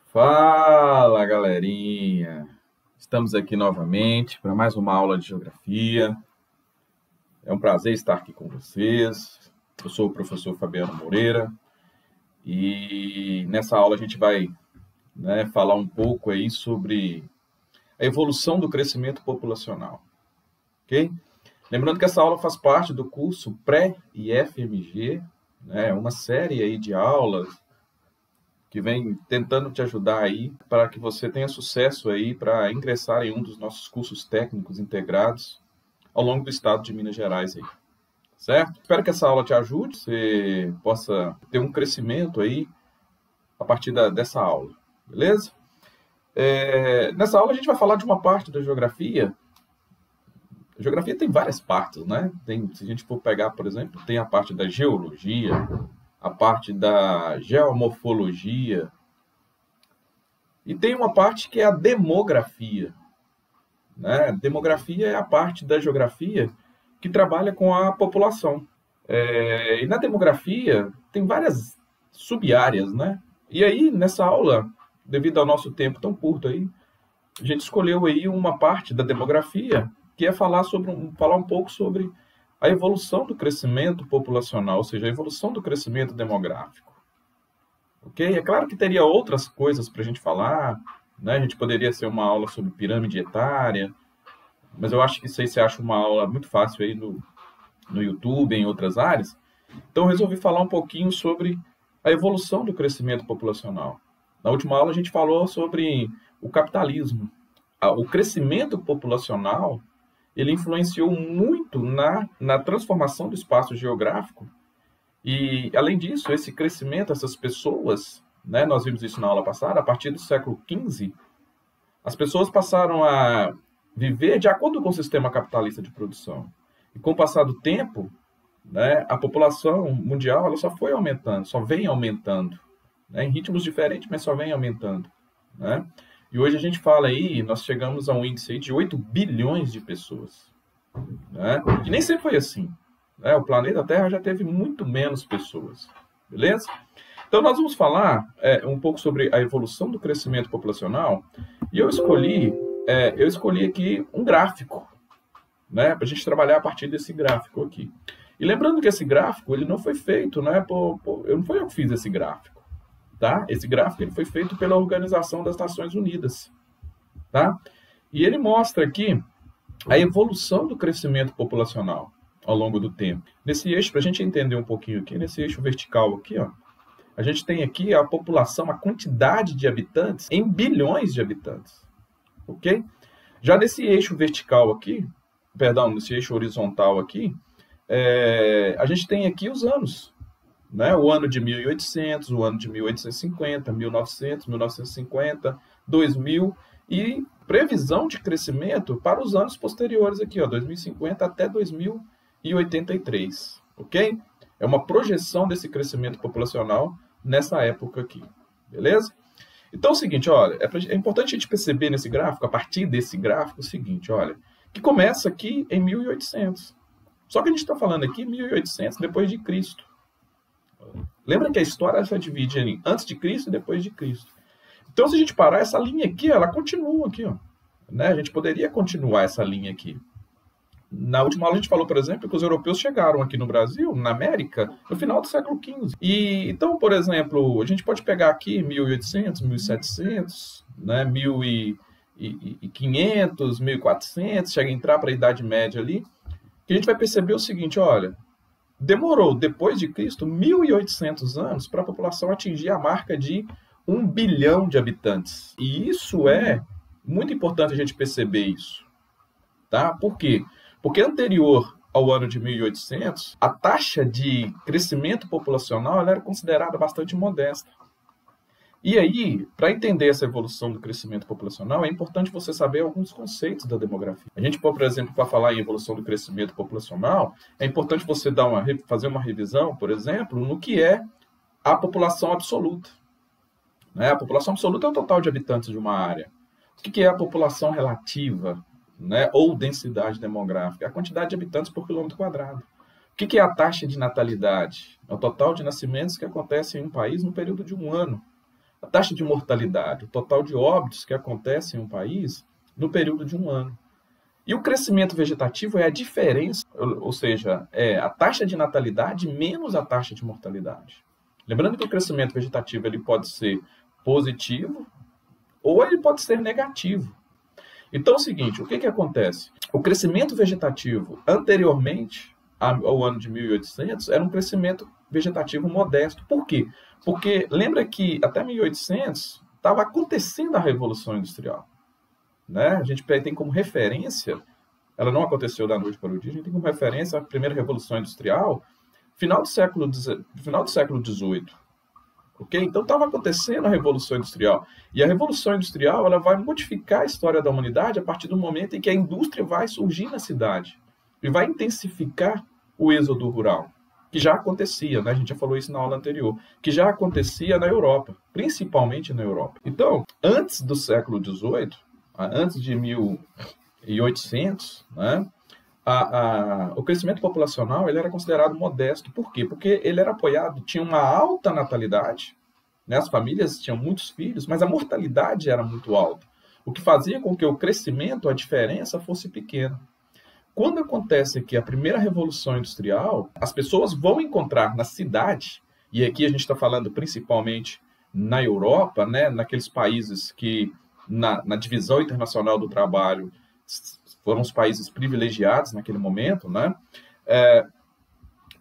Fala, galerinha! Estamos aqui novamente para mais uma aula de geografia. É um prazer estar aqui com vocês. Eu sou o professor Fabiano Moreira e nessa aula a gente vai, falar um pouco aí sobre a evolução do crescimento populacional, ok? Lembrando que essa aula faz parte do curso Pré-IFMG, né? Uma série aí de aulas que vem tentando te ajudar aí para que você tenha sucesso aí para ingressar em um dos nossos cursos técnicos integrados ao longo do estado de Minas Gerais aí, certo? Espero que essa aula te ajude, você possa ter um crescimento aí a partir dessa aula, beleza? Nessa aula a gente vai falar de uma parte da geografia. A geografia tem várias partes, né? Se a gente for pegar, por exemplo, tem a parte da geologia, a parte da geomorfologia, e tem uma parte que é a demografia, né? Demografia é a parte da geografia que trabalha com a população. E na demografia tem várias sub-áreas, né? E aí, nessa aula, devido ao nosso tempo tão curto aí, a gente escolheu aí uma parte da demografia que é falar um pouco sobre a evolução do crescimento populacional, ou seja, a evolução do crescimento demográfico. Ok? É claro que teria outras coisas para a gente falar, né? A gente poderia ser uma aula sobre pirâmide etária, mas eu acho que isso aí você acha uma aula muito fácil aí no YouTube, em outras áreas. Então, eu resolvi falar um pouquinho sobre a evolução do crescimento populacional. Na última aula, a gente falou sobre o capitalismo. O crescimento populacional ele influenciou muito na transformação do espaço geográfico. E, além disso, esse crescimento, essas pessoas, né, nós vimos isso na aula passada, a partir do século XV, as pessoas passaram a viver de acordo com o sistema capitalista de produção. E com o passar do tempo, né, a população mundial ela só foi aumentando, só vem aumentando, né, em ritmos diferentes, mas só vem aumentando, né? E hoje a gente fala aí, nós chegamos a um índice aí de 8 bilhões de pessoas, né? E nem sempre foi assim, né? O planeta Terra já teve muito menos pessoas, beleza? Então nós vamos falar um pouco sobre a evolução do crescimento populacional e eu escolhi aqui um gráfico, né, para a gente trabalhar a partir desse gráfico aqui. E lembrando que esse gráfico ele não foi feito, né, não foi eu que fiz esse gráfico. Tá? Esse gráfico ele foi feito pela Organização das Nações Unidas. Tá? E ele mostra aqui a evolução do crescimento populacional ao longo do tempo. Nesse eixo, para a gente entender um pouquinho aqui, nesse eixo vertical aqui, ó, a gente tem aqui a população, a quantidade de habitantes em bilhões de habitantes. Ok? Já nesse eixo vertical aqui, perdão, nesse eixo horizontal aqui, a gente tem aqui os anos. Né? O ano de 1800, o ano de 1850, 1900, 1950, 2000 e previsão de crescimento para os anos posteriores aqui, ó, 2050 até 2083, ok? É uma projeção desse crescimento populacional nessa época aqui, beleza? Então é o seguinte, olha, é importante a gente perceber nesse gráfico, a partir desse gráfico, o seguinte, olha, que começa aqui em 1800. Só que a gente está falando aqui 1800 depois de Cristo. Lembra que a história se divide em antes de Cristo e depois de Cristo. Então, se a gente parar, essa linha aqui, ela continua aqui, ó, né? A gente poderia continuar essa linha aqui. Na última aula a gente falou, por exemplo, que os europeus chegaram aqui no Brasil, na América, no final do século XV. E então, por exemplo, a gente pode pegar aqui 1800, 1700, né, 1500, 1400, chega a entrar para a Idade Média ali, que a gente vai perceber o seguinte, olha, demorou, depois de Cristo, 1.800 anos para a população atingir a marca de 1 bilhão de habitantes. E isso é muito importante a gente perceber isso. Tá? Por quê? Porque anterior ao ano de 1800, a taxa de crescimento populacional ela era considerada bastante modesta. E aí, para entender essa evolução do crescimento populacional, é importante você saber alguns conceitos da demografia. A gente, por exemplo, para falar em evolução do crescimento populacional, é importante você fazer uma revisão, por exemplo, no que é a população absoluta. Né? A população absoluta é o total de habitantes de uma área. O que é a população relativa, né? Ou densidade demográfica? É a quantidade de habitantes por quilômetro quadrado. O que é a taxa de natalidade? É o total de nascimentos que acontecem em um país no período de um ano. A taxa de mortalidade, o total de óbitos que acontece em um país no período de um ano. E o crescimento vegetativo é a diferença, ou seja, é a taxa de natalidade menos a taxa de mortalidade. Lembrando que o crescimento vegetativo ele pode ser positivo ou ele pode ser negativo. Então é o seguinte, o que acontece? O crescimento vegetativo anteriormente ao ano de 1800 era um crescimento vegetativo modesto. Por quê? Porque lembra que até 1800 estava acontecendo a Revolução Industrial. Né? A gente tem como referência, ela não aconteceu da noite para o dia, a gente tem como referência a primeira Revolução Industrial, final do século XVIII. Okay? Então estava acontecendo a Revolução Industrial. E a Revolução Industrial ela vai modificar a história da humanidade a partir do momento em que a indústria vai surgir na cidade e vai intensificar o êxodo rural, que já acontecia, né? A gente já falou isso na aula anterior, que já acontecia na Europa, principalmente na Europa. Então, antes do século XVIII, antes de 1800, né? O crescimento populacional ele era considerado modesto. Por quê? Porque ele era apoiado, tinha uma alta natalidade, né? As famílias tinham muitos filhos, mas a mortalidade era muito alta, o que fazia com que o crescimento, a diferença, fosse pequena. Quando acontece que a primeira Revolução Industrial, as pessoas vão encontrar na cidade, e aqui a gente está falando principalmente na Europa, né? Naqueles países que, na divisão internacional do trabalho, foram os países privilegiados naquele momento, né?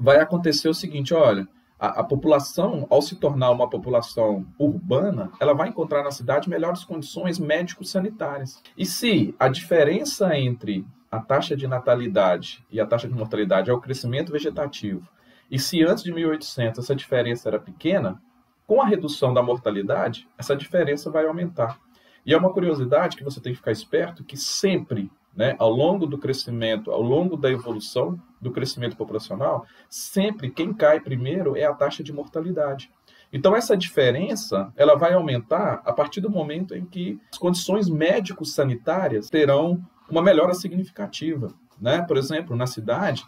Vai acontecer o seguinte, olha, a população, ao se tornar uma população urbana, ela vai encontrar na cidade melhores condições médico-sanitárias. E se a diferença entre a taxa de natalidade e a taxa de mortalidade é o crescimento vegetativo, e se antes de 1800 essa diferença era pequena, com a redução da mortalidade, essa diferença vai aumentar. E é uma curiosidade que você tem que ficar esperto, que sempre, né, ao longo do crescimento, ao longo da evolução do crescimento populacional, sempre quem cai primeiro é a taxa de mortalidade. Então essa diferença ela vai aumentar a partir do momento em que as condições médico-sanitárias terão uma melhora significativa. Né? Por exemplo, na cidade,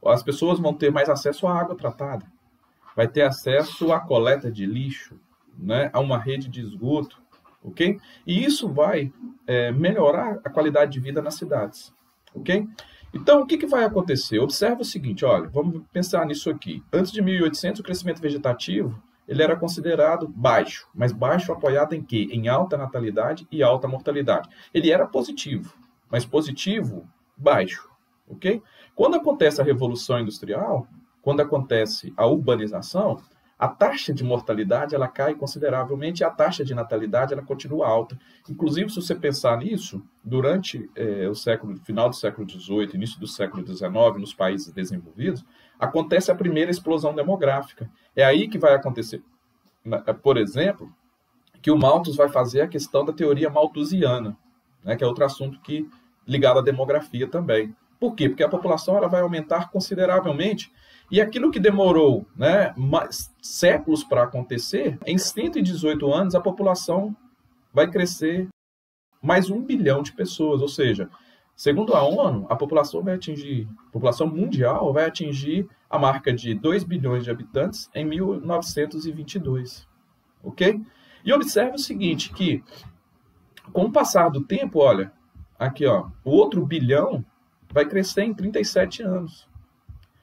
as pessoas vão ter mais acesso à água tratada, vai ter acesso à coleta de lixo, né, a uma rede de esgoto, ok? E isso vai melhorar a qualidade de vida nas cidades, ok? Então, o que vai acontecer? Observa o seguinte, olha, vamos pensar nisso aqui. Antes de 1800, o crescimento vegetativo ele era considerado baixo, mas baixo apoiado em quê? Em alta natalidade e alta mortalidade. Ele era positivo, mas positivo baixo, ok? Quando acontece a Revolução Industrial, quando acontece a urbanização, a taxa de mortalidade ela cai consideravelmente e a taxa de natalidade ela continua alta. Inclusive, se você pensar nisso, durante o final do século XVIII, início do século XIX, nos países desenvolvidos, acontece a primeira explosão demográfica. É aí que vai acontecer, por exemplo, que o Malthus vai fazer a questão da teoria malthusiana, né, que é outro assunto ligado à demografia também. Por quê? Porque a população ela vai aumentar consideravelmente e aquilo que demorou, né, séculos para acontecer, em 118 anos a população vai crescer mais 1 bilhão de pessoas. Ou seja, segundo a ONU, a população mundial vai atingir a marca de 2 bilhões de habitantes em 1922. Ok? E observe o seguinte, que com o passar do tempo, olha, aqui ó, o outro bilhão vai crescer em 37 anos.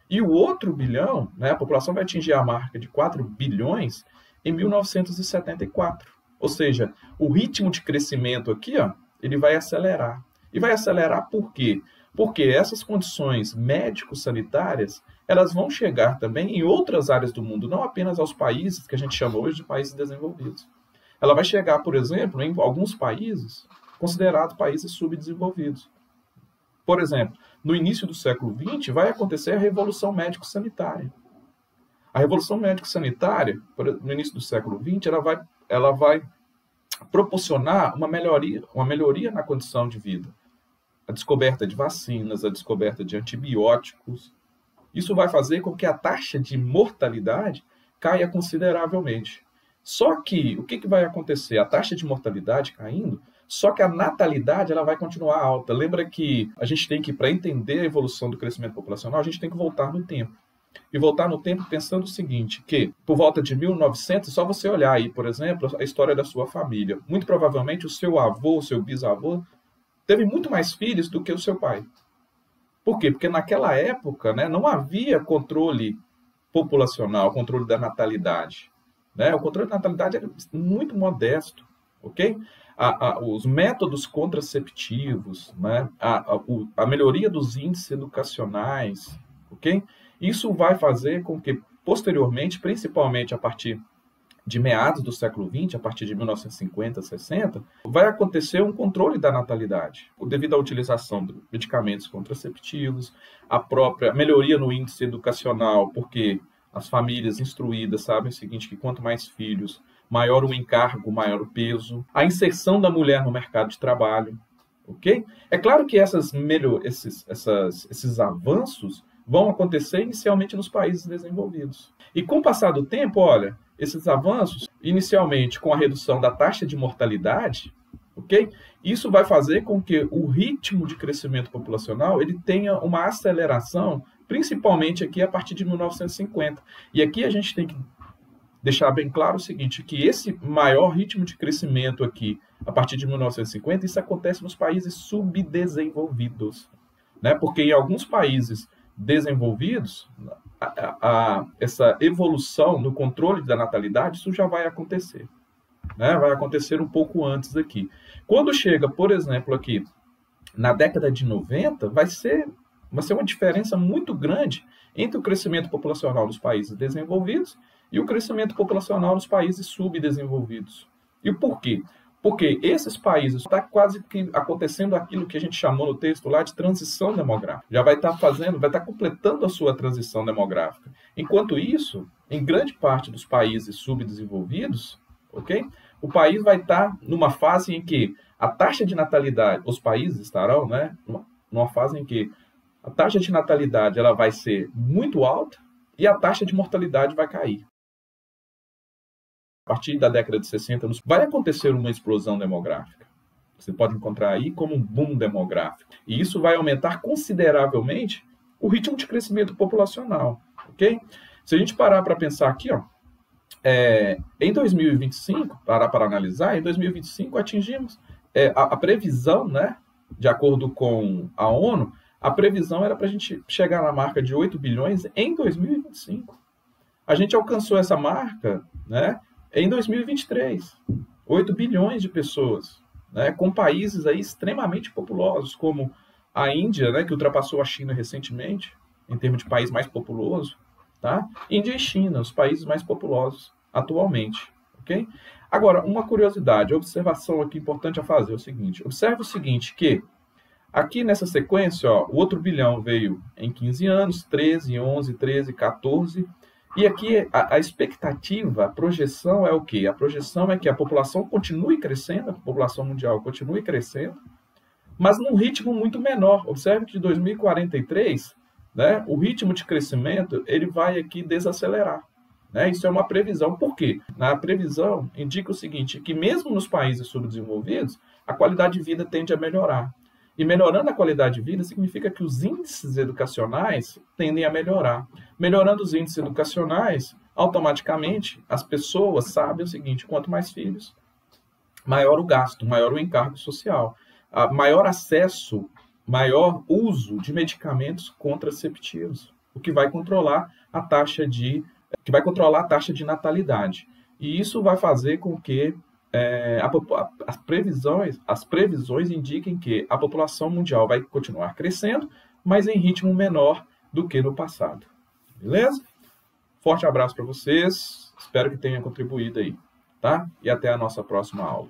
E o outro bilhão, né, a população vai atingir a marca de 4 bilhões em 1974. Ou seja, o ritmo de crescimento aqui, ó, ele vai acelerar. E vai acelerar por quê? Porque essas condições médico-sanitárias, elas vão chegar também em outras áreas do mundo, não apenas aos países que a gente chama hoje de países desenvolvidos. Ela vai chegar, por exemplo, em alguns países considerados países subdesenvolvidos. Por exemplo, no início do século XX, vai acontecer a Revolução Médico-Sanitária. A Revolução Médico-Sanitária, no início do século XX, ela vai proporcionar uma melhoria na condição de vida. A descoberta de vacinas, a descoberta de antibióticos. Isso vai fazer com que a taxa de mortalidade caia consideravelmente. Só que, o que vai acontecer? A taxa de mortalidade caindo, só que a natalidade ela vai continuar alta. Lembra que a gente tem que, para entender a evolução do crescimento populacional, a gente tem que voltar no tempo. e voltar no tempo pensando o seguinte, que por volta de 1900, só você olhar aí, por exemplo, a história da sua família. Muito provavelmente o seu avô, o seu bisavô, teve muito mais filhos do que o seu pai. Por quê? Porque naquela época, né, não havia controle populacional, controle da natalidade. Né? O controle da natalidade era muito modesto. Ok? Os métodos contraceptivos, né? A melhoria dos índices educacionais, ok? Isso vai fazer com que, posteriormente, principalmente a partir de meados do século XX, a partir de 1950, 60, vai acontecer um controle da natalidade, devido à utilização de medicamentos contraceptivos, a própria melhoria no índice educacional, porque as famílias instruídas sabem o seguinte, que quanto mais filhos, maior o encargo, maior o peso, a inserção da mulher no mercado de trabalho, ok? É claro que esses avanços vão acontecer inicialmente nos países desenvolvidos. E com o passar do tempo, olha, esses avanços, inicialmente com a redução da taxa de mortalidade, ok? Isso vai fazer com que o ritmo de crescimento populacional ele tenha uma aceleração, principalmente aqui a partir de 1950. E aqui a gente tem que deixar bem claro o seguinte, que esse maior ritmo de crescimento aqui, a partir de 1950, isso acontece nos países subdesenvolvidos, né? Porque em alguns países desenvolvidos, essa evolução no controle da natalidade, isso já vai acontecer. Né? Vai acontecer um pouco antes aqui. Quando chega, por exemplo, aqui na década de 90, vai ser uma diferença muito grande entre o crescimento populacional dos países desenvolvidos e o crescimento populacional nos países subdesenvolvidos. E por quê? Porque esses países está quase que acontecendo aquilo que a gente chamou no texto lá de transição demográfica. Já vai estar completando a sua transição demográfica. Enquanto isso, em grande parte dos países subdesenvolvidos, ok? O país vai estar numa fase em que a taxa de natalidade, os países estarão, né, numa fase em que a taxa de natalidade ela vai ser muito alta e a taxa de mortalidade vai cair. A partir da década de 60, vai acontecer uma explosão demográfica. Você pode encontrar aí como um boom demográfico. E isso vai aumentar consideravelmente o ritmo de crescimento populacional. Ok? Se a gente parar para pensar aqui, ó, em 2025, parar para analisar, em 2025 atingimos a previsão, né, de acordo com a ONU, a previsão era para a gente chegar na marca de 8 bilhões em 2025. A gente alcançou essa marca, né, em 2023, 8 bilhões de pessoas, né, com países aí extremamente populosos, como a Índia, né, que ultrapassou a China recentemente, em termos de país mais populoso, tá? Índia e China, os países mais populosos atualmente, ok? Agora, uma curiosidade, observação aqui importante a fazer é o seguinte, observe o seguinte, que aqui nessa sequência, ó, o outro bilhão veio em 15 anos, 13, 11, 13, 14... E aqui a expectativa, a projeção é o quê? A projeção é que a população continue crescendo, a população mundial continue crescendo, mas num ritmo muito menor. Observe que de 2043, né, o ritmo de crescimento ele vai aqui desacelerar. Né? Isso é uma previsão. Por quê? A previsão indica o seguinte, que mesmo nos países subdesenvolvidos, a qualidade de vida tende a melhorar. E melhorando a qualidade de vida significa que os índices educacionais tendem a melhorar. Melhorando os índices educacionais, automaticamente as pessoas sabem o seguinte, quanto mais filhos, maior o gasto, maior o encargo social, maior acesso, maior uso de medicamentos contraceptivos, o que vai controlar a taxa de natalidade. E isso vai fazer com que as previsões indiquem que a população mundial vai continuar crescendo, mas em ritmo menor do que no passado. Beleza? Forte abraço para vocês, espero que tenha contribuído aí, tá? E até a nossa próxima aula.